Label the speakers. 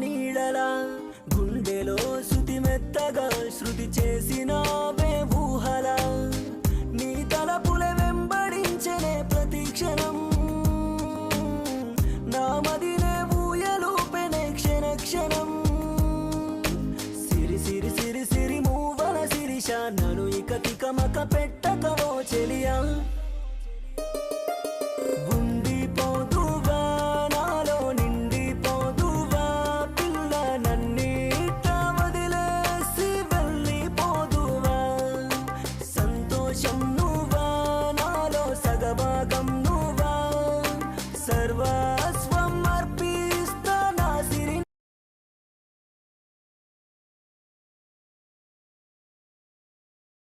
Speaker 1: నీడలా గుండెలో శృతి మెత్తగా శృతి చేసినావే ఊహలా నీ తలపుల వెంబడించనే ప్రతి క్షణం నా మదినే ఊయలూపెనే క్షణ క్షణం సిరి సిరి సిరి సిరి మూవల శిరీష నన్ను ఇక తికమక